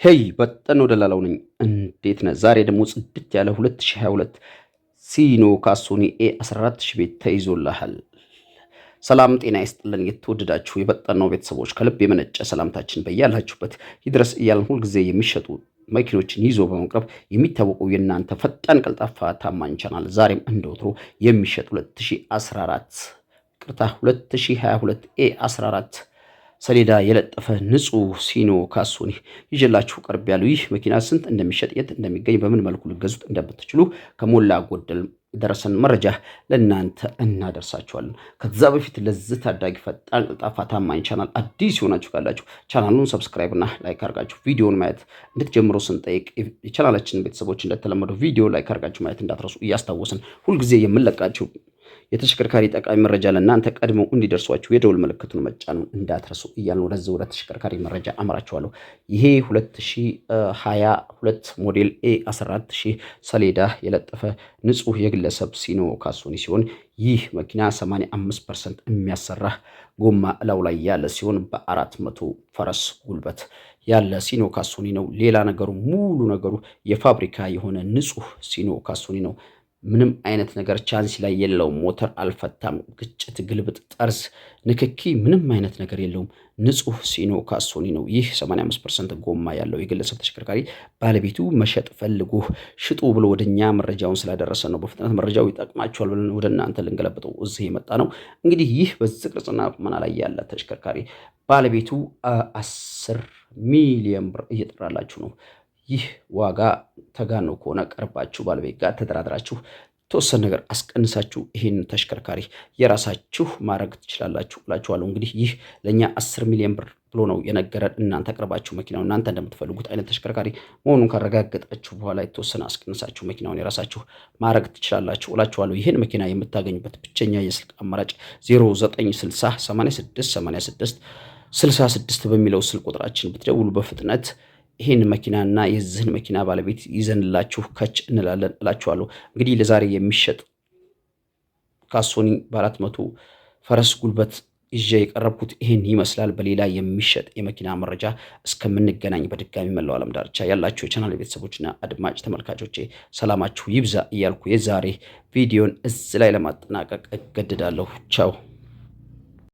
ሄይ በጠን ወደ ላላው ነኝ። እንዴት ነህ? ዛሬ ደግሞ ጽድት ያለ 2022 ሲኖ ካሶኒ ኤ14000 ቤት ተይዞልሃል። ሰላም ጤና ይስጥልን። የተወደዳችሁ የበጠናው ቤተሰቦች ከልብ የመነጨ ሰላምታችን በያላችሁበት ይድረስ እያልን ሁልጊዜ የሚሸጡ መኪኖችን ይዞ በመቅረብ የሚታወቀው የእናንተ ፈጣን ቀልጣፋ ታማኝ ቻናል ዛሬም እንደወትሮ የሚሸጥ 2022 ኤ14 ሰሌዳ የለጠፈ ንጹህ ሲኖ ካሶኒ ይዤላችሁ ቀርብ ያለው ይህ መኪና ስንት እንደሚሸጥ የት እንደሚገኝ በምን መልኩ ልገዙት እንደምትችሉ ከሞላ ጎደል ደረሰን መረጃ ለእናንተ እናደርሳችኋለን። ከዛ በፊት ለዚህ ታዳጊ ፈጣን ቀልጣፋ ታማኝ ቻናል አዲስ የሆናችሁ ካላችሁ ቻናሉን ሰብስክራይብ እና ላይክ አድርጋችሁ ቪዲዮውን ማየት እንድትጀምሩ ስንጠይቅ የቻናላችን ቤተሰቦች እንደተለመደው ቪዲዮ ላይክ አድርጋችሁ ማየት እንዳትረሱ እያስታወስን ሁልጊዜ የምንለቃችሁ የተሽከርካሪ ጠቃሚ መረጃ ለእናንተ ቀድሞ እንዲደርሷችሁ የደውል ምልክቱን መጫኑ እንዳትረሱ እያልን ወደ ተሽከርካሪ መረጃ አመራችኋለሁ። ይሄ 2022 ሞዴል ኤ14000 ሰሌዳ የለጠፈ ንጹህ የግለሰብ ሲኖ ካሶኒ ሲሆን ይህ መኪና 85% የሚያሰራ ጎማ እላው ላይ ያለ ሲሆን በ400 ፈረስ ጉልበት ያለ ሲኖ ካሶኒ ነው። ሌላ ነገሩ ሙሉ ነገሩ የፋብሪካ የሆነ ንጹህ ሲኖ ካሶኒ ነው። ምንም አይነት ነገር ቻንስ ላይ የለውም። ሞተር አልፈታም፣ ግጭት፣ ግልብጥ፣ ጠርዝ ንክኪ ምንም አይነት ነገር የለውም። ንጹህ ሲኖ ካሶኒ ነው። ይህ 85% ጎማ ያለው የግለሰብ ተሽከርካሪ ባለቤቱ መሸጥ ፈልጎ ሽጡ ብሎ ወደኛ መረጃውን ስላደረሰ ነው። በፍጥነት መረጃው ይጠቅማችኋል ብለን ወደ እናንተ ልንገለብጠው እዚህ የመጣ ነው። እንግዲህ ይህ በዚህ ቅርጽና ቁመና ላይ ያለ ተሽከርካሪ ባለቤቱ 10 ሚሊዮን ብር እየጠራላችሁ ነው። ይህ ዋጋ ተጋኖ ከሆነ ቀርባችሁ ባለቤት ጋር ተደራድራችሁ ተወሰነ ነገር አስቀንሳችሁ ይህን ተሽከርካሪ የራሳችሁ ማድረግ ትችላላችሁ እላችኋለሁ። እንግዲህ ይህ ለእኛ 10 ሚሊዮን ብር ብሎ ነው የነገረን። እናንተ ቀርባችሁ መኪናው እናንተ እንደምትፈልጉት አይነት ተሽከርካሪ መሆኑን ካረጋገጣችሁ በኋላ የተወሰነ አስቀንሳችሁ መኪናውን የራሳችሁ ማድረግ ትችላላችሁ እላችኋለሁ። ይህን መኪና የምታገኙበት ብቸኛ የስልክ አማራጭ 0960866666 በሚለው ስልክ ቁጥራችን ብትደውሉ በፍጥነት ይህን መኪናና የዚህን መኪና ባለቤት ይዘንላችሁ ከች እንላለን እላችኋለሁ። እንግዲህ ለዛሬ የሚሸጥ ካሶኒ በ400 ፈረስ ጉልበት ይዤ የቀረብኩት ይህን ይመስላል። በሌላ የሚሸጥ የመኪና መረጃ እስከምንገናኝ በድጋሚ መላው ዓለም ዳርቻ ያላችሁ የቻናል ቤተሰቦችና አድማጭ ተመልካቾቼ ሰላማችሁ ይብዛ እያልኩ የዛሬ ቪዲዮን እዚህ ላይ ለማጠናቀቅ እገድዳለሁ። ቻው።